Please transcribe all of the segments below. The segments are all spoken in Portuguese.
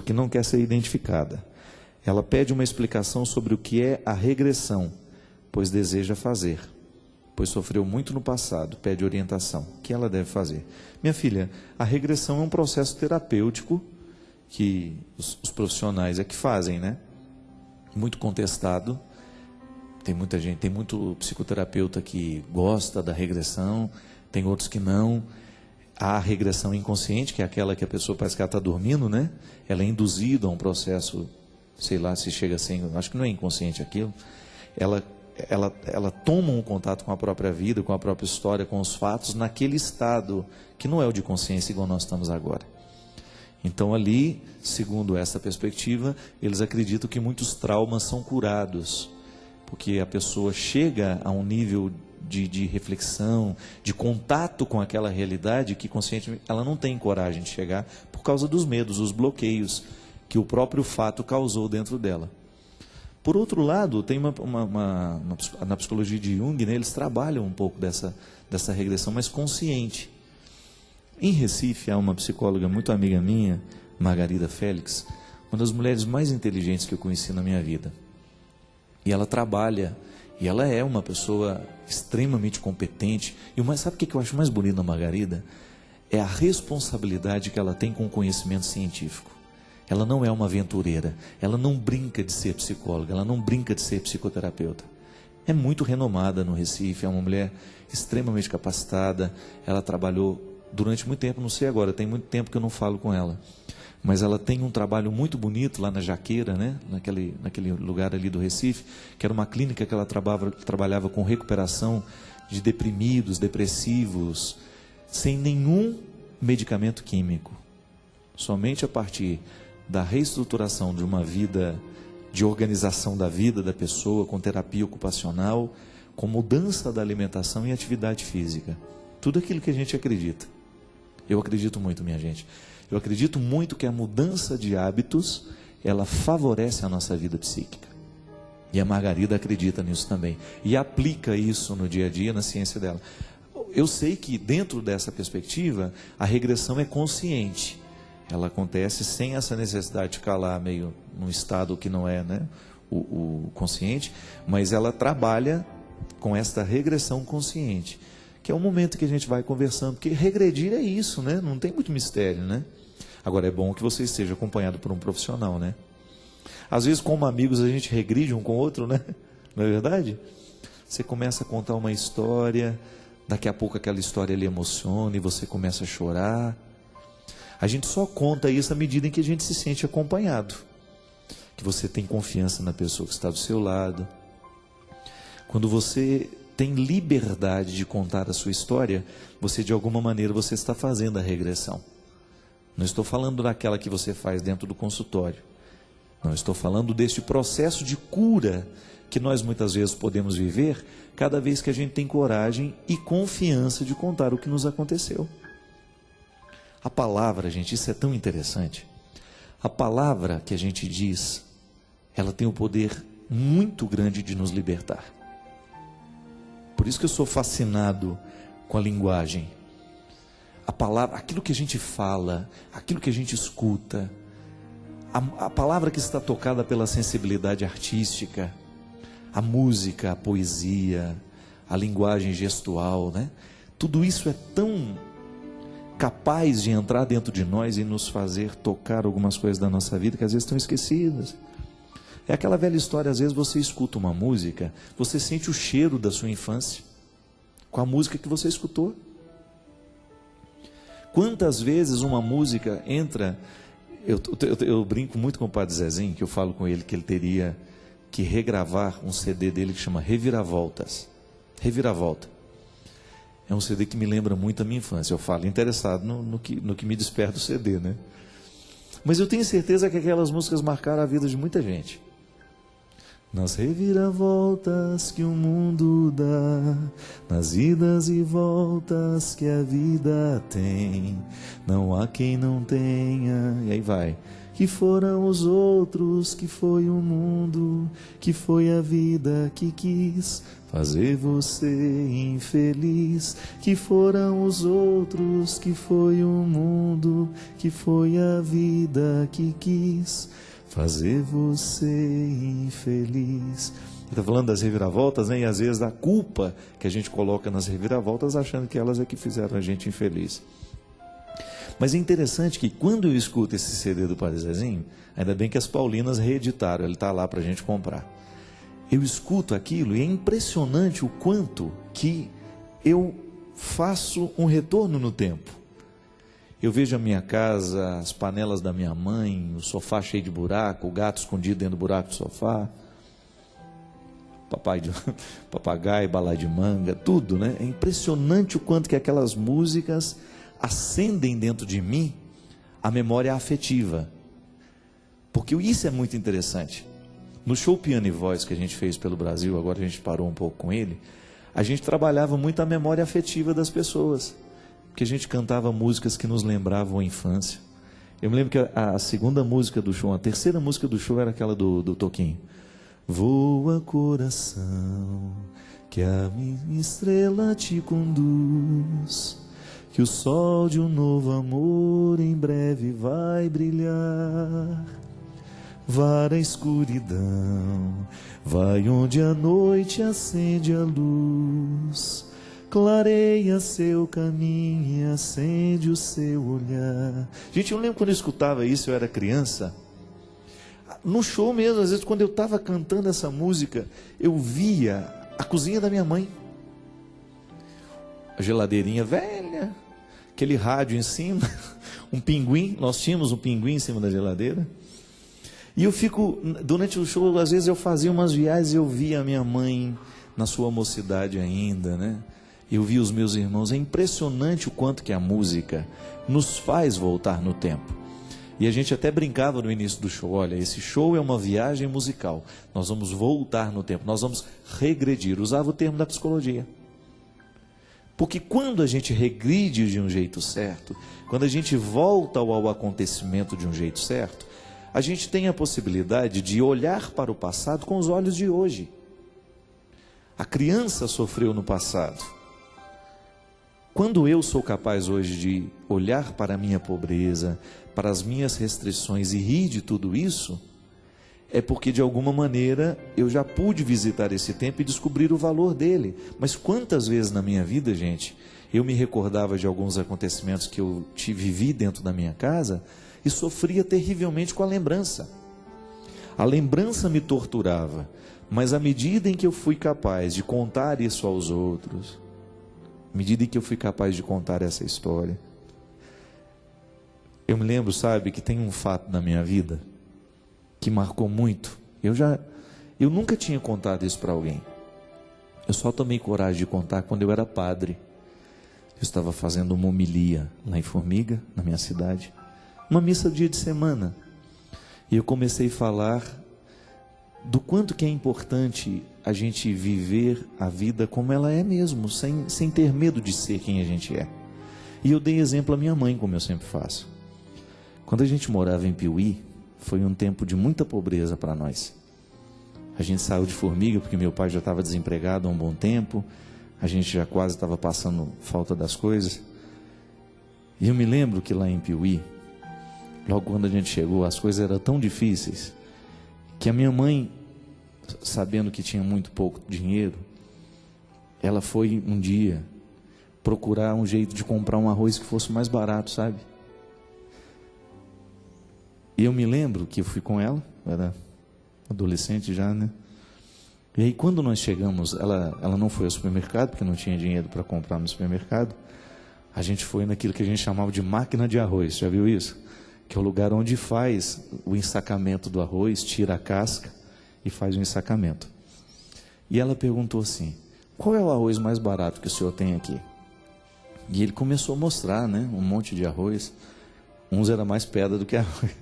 que não quer ser identificada. Ela pede uma explicação sobre o que é a regressão, pois deseja fazer, pois sofreu muito no passado, pede orientação. O que ela deve fazer? Minha filha, a regressão é um processo terapêutico que os profissionais é que fazem, né? Muito contestado. Tem muita gente, tem muito psicoterapeuta que gosta da regressão, tem outros que não. Há a regressão inconsciente, que é aquela que a pessoa parece que ela está dormindo, né? Ela é induzida a um processo, sei lá se chega a ser, acho que não é inconsciente aquilo. Ela toma um contato com a própria vida, com a própria história, com os fatos, naquele estado que não é o de consciência igual nós estamos agora. Então ali, segundo essa perspectiva, eles acreditam que muitos traumas são curados, porque a pessoa chega a um nível de reflexão, de contato com aquela realidade que conscientemente ela não tem coragem de chegar por causa dos medos, os bloqueios que o próprio fato causou dentro dela. Por outro lado, tem na psicologia de Jung, né, eles trabalham um pouco dessa regressão mais consciente. Em Recife, há uma psicóloga muito amiga minha, Margarida Félix, uma das mulheres mais inteligentes que eu conheci na minha vida. E ela trabalha, e ela é uma pessoa extremamente competente. Sabe o que eu acho mais bonito na Margarida? É a responsabilidade que ela tem com o conhecimento científico. Ela não é uma aventureira, ela não brinca de ser psicóloga, ela não brinca de ser psicoterapeuta. É muito renomada no Recife, é uma mulher extremamente capacitada, ela trabalhou durante muito tempo, não sei agora, tem muito tempo que eu não falo com ela, mas ela tem um trabalho muito bonito lá na Jaqueira, né? naquele lugar ali do Recife, que era uma clínica que ela trabalhava com recuperação de deprimidos, depressivos, sem nenhum medicamento químico, somente a partir da reestruturação de uma vida, de organização da vida da pessoa, com terapia ocupacional, com mudança da alimentação e atividade física. Tudo aquilo que a gente acredita. Eu acredito muito, minha gente. Eu acredito muito que a mudança de hábitos, ela favorece a nossa vida psíquica. E a Margarida acredita nisso também. E aplica isso no dia a dia, na ciência dela. Eu sei que dentro dessa perspectiva, a regressão é consciente. Ela acontece sem essa necessidade de ficar lá meio num estado que não é, né, o consciente, mas ela trabalha com esta regressão consciente, que é o momento que a gente vai conversando, porque regredir é isso, né? Não tem muito mistério, né? Agora é bom que você esteja acompanhado por um profissional, né? Às vezes, como amigos, a gente regride um com o outro, né? Não é verdade? Você começa a contar uma história, daqui a pouco aquela história lhe emociona e você começa a chorar. A gente só conta isso à medida em que a gente se sente acompanhado, que você tem confiança na pessoa que está do seu lado. Quando você tem liberdade de contar a sua história, você de alguma maneira você está fazendo a regressão. Não estou falando daquela que você faz dentro do consultório. Não estou falando deste processo de cura que nós muitas vezes podemos viver cada vez que a gente tem coragem e confiança de contar o que nos aconteceu. A palavra, gente, isso é tão interessante. A palavra que a gente diz, ela tem um poder muito grande de nos libertar. Por isso que eu sou fascinado com a linguagem. A palavra, aquilo que a gente fala, aquilo que a gente escuta, a palavra que está tocada pela sensibilidade artística, a música, a poesia, a linguagem gestual, né? Tudo isso é tão capaz de entrar dentro de nós e nos fazer tocar algumas coisas da nossa vida que às vezes estão esquecidas. É aquela velha história, às vezes você escuta uma música, você sente o cheiro da sua infância com a música que você escutou. Quantas vezes uma música entra... Eu brinco muito com o Padre Zezinho, que eu falo com ele que ele teria que regravar um CD dele que chama Reviravoltas. Reviravolta. É um CD que me lembra muito a minha infância. Eu falo interessado no que me desperta o CD, né? Mas eu tenho certeza que aquelas músicas marcaram a vida de muita gente. Nas reviravoltas que o mundo dá, nas idas e voltas que a vida tem, não há quem não tenha, e aí vai, que foram os outros, que foi o mundo, que foi a vida que quis fazer você infeliz, que foram os outros, que foi o mundo, que foi a vida que quis fazer você infeliz. Ele está falando das reviravoltas, né? E às vezes da culpa que a gente coloca nas reviravoltas, achando que elas é que fizeram a gente infeliz. Mas é interessante que quando eu escuto esse CD do Padre Zezinho, ainda bem que as Paulinas reeditaram, ele está lá para a gente comprar. Eu escuto aquilo e é impressionante o quanto que eu faço um retorno no tempo. Eu vejo a minha casa, as panelas da minha mãe, o sofá cheio de buraco, o gato escondido dentro do buraco do sofá, papagaio, balai de manga, tudo, né? É impressionante o quanto que aquelas músicas acendem dentro de mim a memória afetiva. Porque isso é muito interessante. No show Piano e Voz que a gente fez pelo Brasil, agora a gente parou um pouco com ele, a gente trabalhava muito a memória afetiva das pessoas, porque a gente cantava músicas que nos lembravam a infância. Eu me lembro que a segunda música do show, a terceira música do show era aquela do Toquinho. Voa coração, que a minha estrela te conduz, que o sol de um novo amor em breve vai brilhar. Vá a escuridão, vai onde a noite acende a luz, clareia seu caminho e acende o seu olhar. Gente, eu lembro quando eu escutava isso, eu era criança, no show mesmo, às vezes quando eu estava cantando essa música, eu via a cozinha da minha mãe, a geladeirinha velha, aquele rádio em cima, um pinguim, nós tínhamos um pinguim em cima da geladeira. E eu fico, durante o show, às vezes eu fazia umas viagens e eu via a minha mãe na sua mocidade ainda, né? Eu via os meus irmãos. É impressionante o quanto que a música nos faz voltar no tempo. E a gente até brincava no início do show, olha, esse show é uma viagem musical. Nós vamos voltar no tempo, nós vamos regredir. Usava o termo da psicologia. Porque quando a gente regride de um jeito certo, quando a gente volta ao acontecimento de um jeito certo, a gente tem a possibilidade de olhar para o passado com os olhos de hoje. A criança sofreu no passado. Quando eu sou capaz hoje de olhar para a minha pobreza, para as minhas restrições e rir de tudo isso, é porque de alguma maneira eu já pude visitar esse tempo e descobrir o valor dele. Mas quantas vezes na minha vida, gente, eu me recordava de alguns acontecimentos que eu vivi dentro da minha casa e sofria terrivelmente com a lembrança. A lembrança me torturava, mas à medida em que eu fui capaz de contar isso aos outros, à medida em que eu fui capaz de contar essa história, eu me lembro, sabe, que tem um fato na minha vida que marcou muito. Eu nunca tinha contado isso para alguém. Eu só tomei coragem de contar quando eu era padre. Eu estava fazendo uma homilia lá em Formiga, na minha cidade, uma missa dia de semana. E eu comecei a falar do quanto que é importante a gente viver a vida como ela é mesmo, sem ter medo de ser quem a gente é. E eu dei exemplo à minha mãe, como eu sempre faço. Quando a gente morava em Piuí, foi um tempo de muita pobreza para nós. A gente saiu de Formiga porque meu pai já estava desempregado há um bom tempo, a gente já quase estava passando falta das coisas. E eu me lembro que lá em Piuí, logo quando a gente chegou, as coisas eram tão difíceis, que a minha mãe, sabendo que tinha muito pouco dinheiro, ela foi um dia procurar um jeito de comprar um arroz que fosse mais barato, sabe? E eu me lembro que eu fui com ela, eu era adolescente já, né? E aí quando nós chegamos, ela não foi ao supermercado, porque não tinha dinheiro para comprar no supermercado. A gente foi naquilo que a gente chamava de máquina de arroz, já viu isso? Que é o lugar onde faz o ensacamento do arroz, tira a casca e faz o ensacamento. E ela perguntou assim, qual é o arroz mais barato que o senhor tem aqui? E ele começou a mostrar, né, um monte de arroz. Uns era mais pedra do que arroz.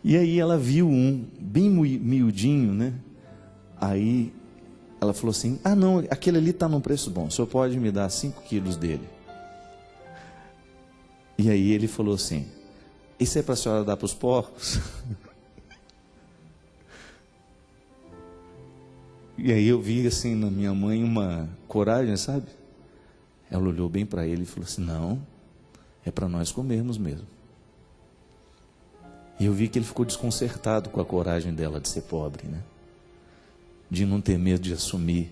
E aí ela viu um bem miudinho, né? Aí ela falou assim, ah não, aquele ali está num preço bom, o senhor pode me dar 5 quilos dele. E aí ele falou assim, isso é para a senhora dar para os porcos? E aí eu vi assim na minha mãe uma coragem, sabe? Ela olhou bem para ele e falou assim: não, é para nós comermos mesmo. E eu vi que ele ficou desconcertado com a coragem dela de ser pobre, né? De não ter medo de assumir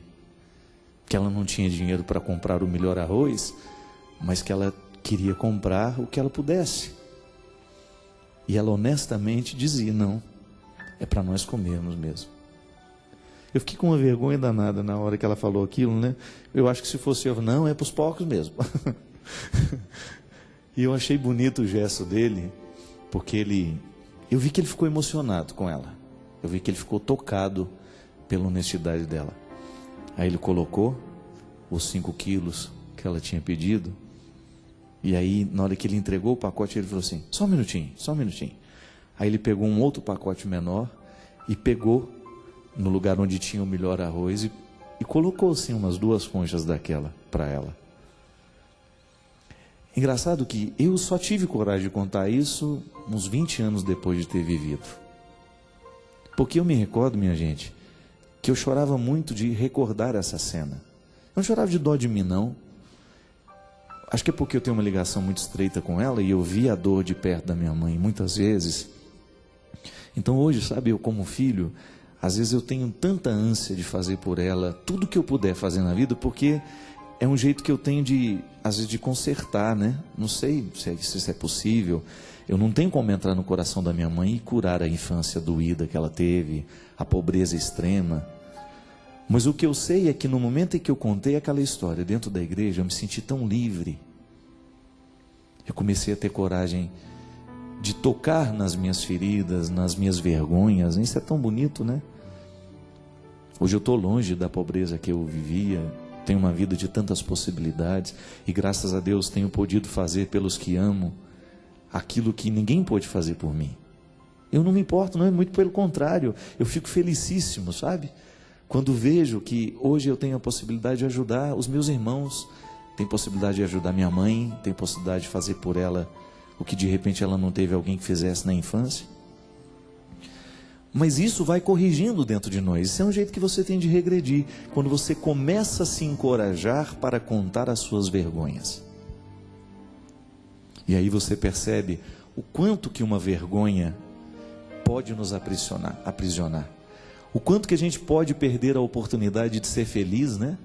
que ela não tinha dinheiro para comprar o melhor arroz, mas que ela queria comprar o que ela pudesse. E ela honestamente dizia: não, é para nós comermos mesmo. Eu fiquei com uma vergonha danada na hora que ela falou aquilo, né? Eu acho que se fosse eu, não, é para os porcos mesmo. E eu achei bonito o gesto dele, porque eu vi que ele ficou emocionado com ela. Eu vi que ele ficou tocado pela honestidade dela. Aí ele colocou os 5 quilos que ela tinha pedido. E aí, na hora que ele entregou o pacote, ele falou assim: só um minutinho, só um minutinho. Aí ele pegou um outro pacote menor e pegou no lugar onde tinha o melhor arroz e colocou assim umas 2 conchas daquela para ela. Engraçado que eu só tive coragem de contar isso uns 20 anos depois de ter vivido. Porque eu me recordo, minha gente, que eu chorava muito de recordar essa cena. Eu não chorava de dó de mim, não. Acho que é porque eu tenho uma ligação muito estreita com ela e eu vi a dor de perto da minha mãe muitas vezes. Então hoje, sabe, eu como filho, às vezes eu tenho tanta ânsia de fazer por ela tudo que eu puder fazer na vida, porque é um jeito que eu tenho de, às vezes, de consertar, né? Não sei se isso é possível. Eu não tenho como entrar no coração da minha mãe e curar a infância doída que ela teve, a pobreza extrema. Mas o que eu sei é que no momento em que eu contei aquela história dentro da igreja, eu me senti tão livre. Eu comecei a ter coragem de tocar nas minhas feridas, nas minhas vergonhas. Isso é tão bonito, né? Hoje eu estou longe da pobreza que eu vivia, tenho uma vida de tantas possibilidades e graças a Deus tenho podido fazer pelos que amo aquilo que ninguém pôde fazer por mim. Eu não me importo, não é muito pelo contrário, eu fico felicíssimo, sabe? Quando vejo que hoje eu tenho a possibilidade de ajudar os meus irmãos, tenho possibilidade de ajudar minha mãe, tenho possibilidade de fazer por ela o que de repente ela não teve alguém que fizesse na infância. Mas isso vai corrigindo dentro de nós. Isso é um jeito que você tem de regredir, quando você começa a se encorajar para contar as suas vergonhas. E aí você percebe o quanto que uma vergonha pode nos aprisionar. O quanto que a gente pode perder a oportunidade de ser feliz, né?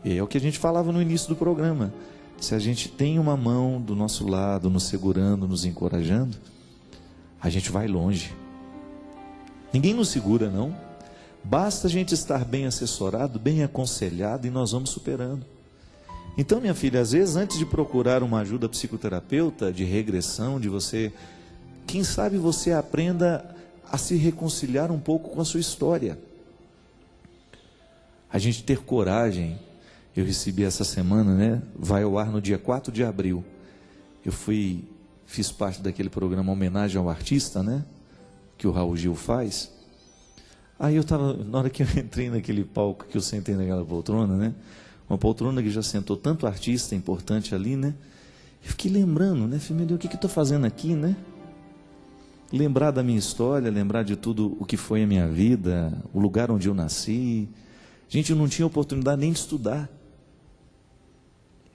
E é o que a gente falava no início do programa. Se a gente tem uma mão do nosso lado, nos segurando, nos encorajando, a gente vai longe. Ninguém nos segura, não. Basta a gente estar bem assessorado, bem aconselhado e nós vamos superando. Então, minha filha, às vezes antes de procurar uma ajuda psicoterapeuta, de regressão, de você, quem sabe você aprenda a se reconciliar um pouco com a sua história. A gente ter coragem. Eu recebi essa semana, né? Vai ao ar no dia 4 de abril. Eu fiz parte daquele programa Homenagem ao Artista, né? Que o Raul Gil faz. Aí eu estava, na hora que eu entrei naquele palco, que eu sentei naquela poltrona, né? Uma poltrona que já sentou tanto artista importante ali, né? Eu fiquei lembrando, né? Falei, meu Deus, o que eu estou fazendo aqui, né? Lembrar da minha história, lembrar de tudo o que foi a minha vida, o lugar onde eu nasci. Gente, eu não tinha oportunidade nem de estudar.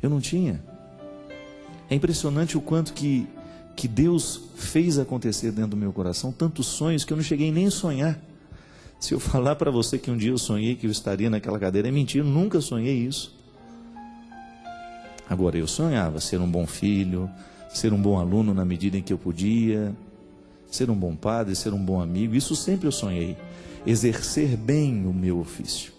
Eu não tinha. É impressionante o quanto que Deus fez acontecer dentro do meu coração, tantos sonhos que eu não cheguei nem a sonhar. Se eu falar para você que um dia eu sonhei que eu estaria naquela cadeira, é mentira, eu nunca sonhei isso. Agora, eu sonhava ser um bom filho, ser um bom aluno na medida em que eu podia, ser um bom padre, ser um bom amigo, isso sempre eu sonhei, exercer bem o meu ofício.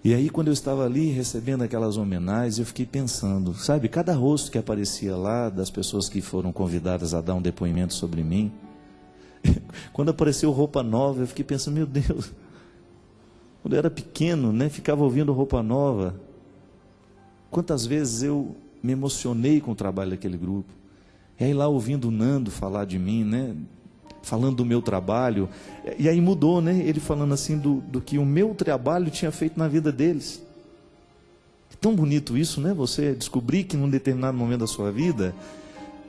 E aí, quando eu estava ali recebendo aquelas homenagens, eu fiquei pensando, sabe, cada rosto que aparecia lá, das pessoas que foram convidadas a dar um depoimento sobre mim, quando apareceu Roupa Nova, eu fiquei pensando, meu Deus, quando eu era pequeno, né, ficava ouvindo Roupa Nova, quantas vezes eu me emocionei com o trabalho daquele grupo, e aí lá ouvindo o Nando falar de mim, né, falando do meu trabalho, e aí mudou, né? Ele falando assim do que o meu trabalho tinha feito na vida deles. É tão bonito isso, né? Você descobrir que num determinado momento da sua vida,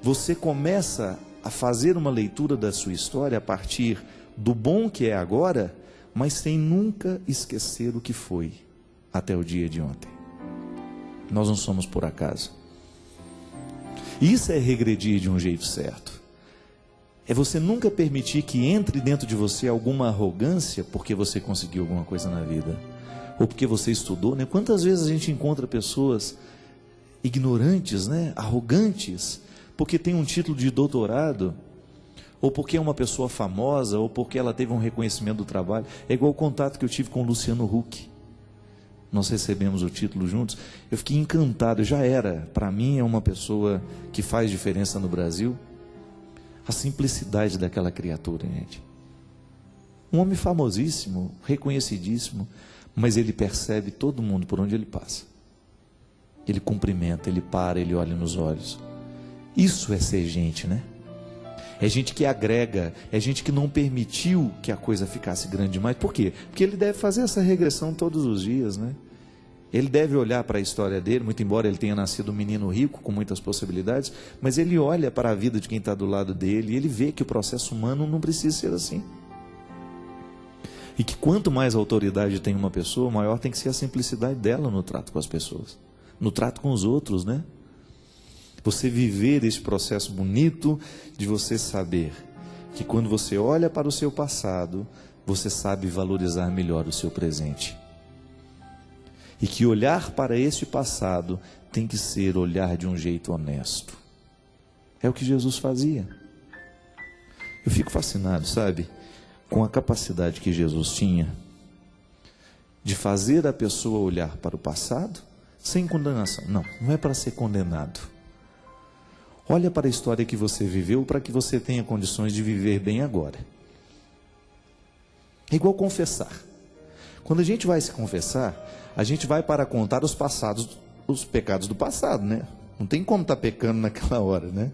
você começa a fazer uma leitura da sua história a partir do bom que é agora, mas sem nunca esquecer o que foi até o dia de ontem. Nós não somos por acaso. Isso é regredir de um jeito certo. É você nunca permitir que entre dentro de você alguma arrogância porque você conseguiu alguma coisa na vida, ou porque você estudou, né? Quantas vezes a gente encontra pessoas ignorantes, né? Arrogantes, porque tem um título de doutorado, ou porque é uma pessoa famosa, ou porque ela teve um reconhecimento do trabalho. É igual o contato que eu tive com o Luciano Huck. Nós recebemos o título juntos. Eu fiquei encantado, já era. Para mim é uma pessoa que faz diferença no Brasil. A simplicidade daquela criatura, gente. Um homem famosíssimo, reconhecidíssimo, mas ele percebe todo mundo por onde ele passa. Ele cumprimenta, ele para, ele olha nos olhos. Isso é ser gente, né? É gente que agrega, é gente que não permitiu que a coisa ficasse grande demais. Por quê? Porque ele deve fazer essa regressão todos os dias, né? Ele deve olhar para a história dele, muito embora ele tenha nascido um menino rico, com muitas possibilidades, mas ele olha para a vida de quem está do lado dele e ele vê que o processo humano não precisa ser assim. E que quanto mais autoridade tem uma pessoa, maior tem que ser a simplicidade dela no trato com as pessoas, no trato com os outros, né? Você viver esse processo bonito de você saber que quando você olha para o seu passado, você sabe valorizar melhor o seu presente. E que olhar para este passado tem que ser olhar de um jeito honesto. É o que Jesus fazia. Eu fico fascinado, sabe, com a capacidade que Jesus tinha de fazer a pessoa olhar para o passado sem condenação. Não, não é para ser condenado. Olha para a história que você viveu para que você tenha condições de viver bem agora. É igual confessar. Quando a gente vai se confessar, a gente vai para contar os pecados do passado, né? Não tem como estar pecando naquela hora, né?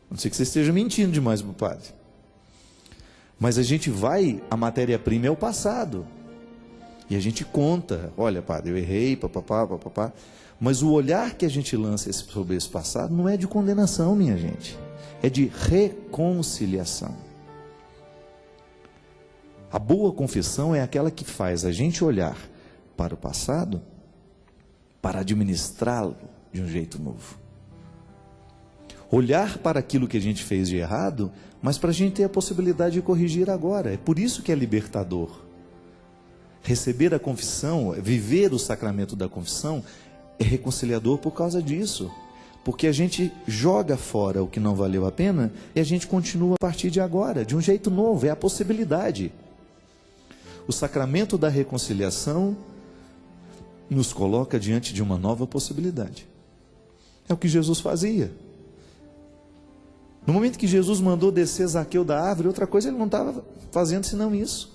A não ser que você esteja mentindo demais para o padre. Mas a gente vai, a matéria-prima é o passado. E a gente conta, olha, padre, eu errei, papapá, papapá. Mas o olhar que a gente lança sobre esse passado não é de condenação, minha gente. É de reconciliação. A boa confissão é aquela que faz a gente olhar para o passado para administrá-lo de um jeito novo. Olhar para aquilo que a gente fez de errado, mas para a gente ter a possibilidade de corrigir agora. É por isso que é libertador. Receber a confissão, viver o sacramento da confissão, é reconciliador por causa disso. Porque a gente joga fora o que não valeu a pena e a gente continua a partir de agora, de um jeito novo, é a possibilidade. O sacramento da reconciliação nos coloca diante de uma nova possibilidade. É o que Jesus fazia. No momento que Jesus mandou descer Zaqueu da árvore, outra coisa ele não estava fazendo senão isso.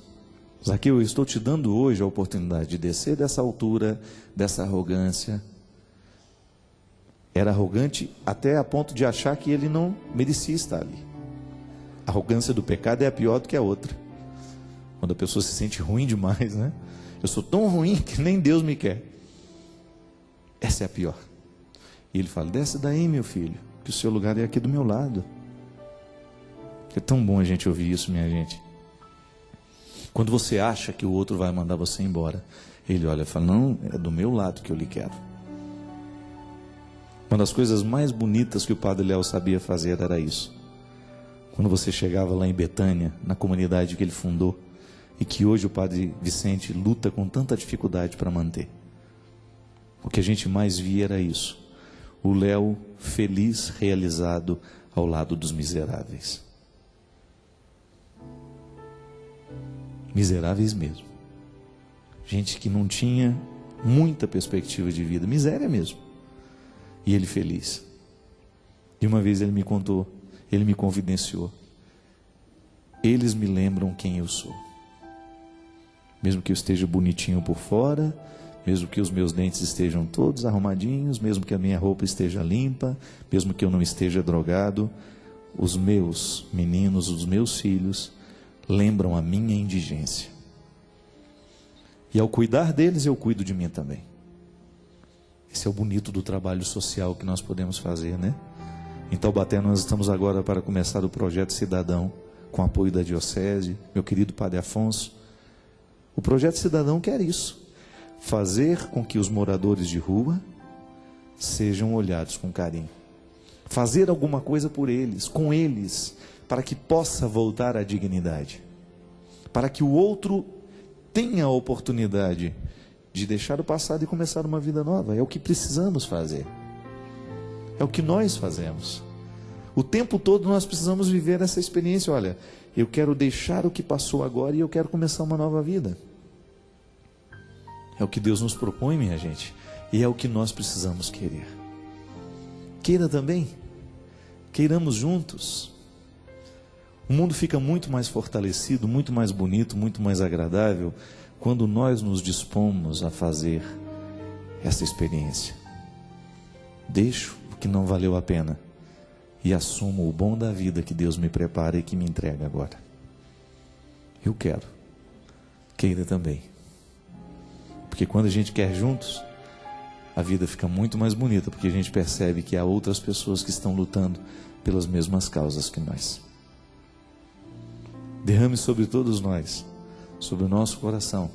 Zaqueu, eu estou te dando hoje a oportunidade de descer dessa altura, dessa arrogância. Era arrogante até a ponto de achar que ele não merecia estar ali. A arrogância do pecado é a pior do que a outra. Quando a pessoa se sente ruim demais, né? Eu sou tão ruim que nem Deus me quer. Essa é a pior. E ele fala, desce daí, meu filho, que o seu lugar é aqui do meu lado. É tão bom a gente ouvir isso, minha gente. Quando você acha que o outro vai mandar você embora, ele olha e fala, não, é do meu lado que eu lhe quero. Uma das coisas mais bonitas que o Padre Léo sabia fazer era isso. Quando você chegava lá em Betânia, na comunidade que ele fundou, e que hoje o Padre Vicente luta com tanta dificuldade para manter. O que a gente mais via era isso. O Léo feliz, realizado ao lado dos miseráveis. Miseráveis mesmo. Gente que não tinha muita perspectiva de vida. Miséria mesmo. E ele feliz. E uma vez ele me contou, ele me confidenciou. Eles me lembram quem eu sou. Mesmo que eu esteja bonitinho por fora, mesmo que os meus dentes estejam todos arrumadinhos, mesmo que a minha roupa esteja limpa, mesmo que eu não esteja drogado, os meus meninos, os meus filhos, lembram a minha indigência. E ao cuidar deles, eu cuido de mim também. Esse é o bonito do trabalho social que nós podemos fazer, né? Em Taubaté nós estamos agora para começar o projeto Cidadão, com apoio da Diocese, meu querido Padre Afonso. O projeto Cidadão quer isso, fazer com que os moradores de rua sejam olhados com carinho. Fazer alguma coisa por eles, com eles, para que possa voltar à dignidade. Para que o outro tenha a oportunidade de deixar o passado e começar uma vida nova. É o que precisamos fazer. É o que nós fazemos. O tempo todo nós precisamos viver essa experiência. Olha, eu quero deixar o que passou agora e eu quero começar uma nova vida. É o que Deus nos propõe, minha gente. E é o que nós precisamos querer. Queira também. Queiramos juntos. O mundo fica muito mais fortalecido, muito mais bonito, muito mais agradável quando nós nos dispomos a fazer essa experiência. Deixo o que não valeu a pena e assumo o bom da vida que Deus me prepara e que me entrega agora. Eu quero. Queira também. Porque quando a gente quer juntos, a vida fica muito mais bonita, porque a gente percebe que há outras pessoas que estão lutando pelas mesmas causas que nós. Derrame sobre todos nós, sobre o nosso coração,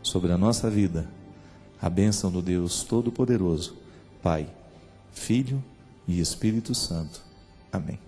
sobre a nossa vida, a bênção do Deus Todo-Poderoso, Pai, Filho e Espírito Santo. Amém.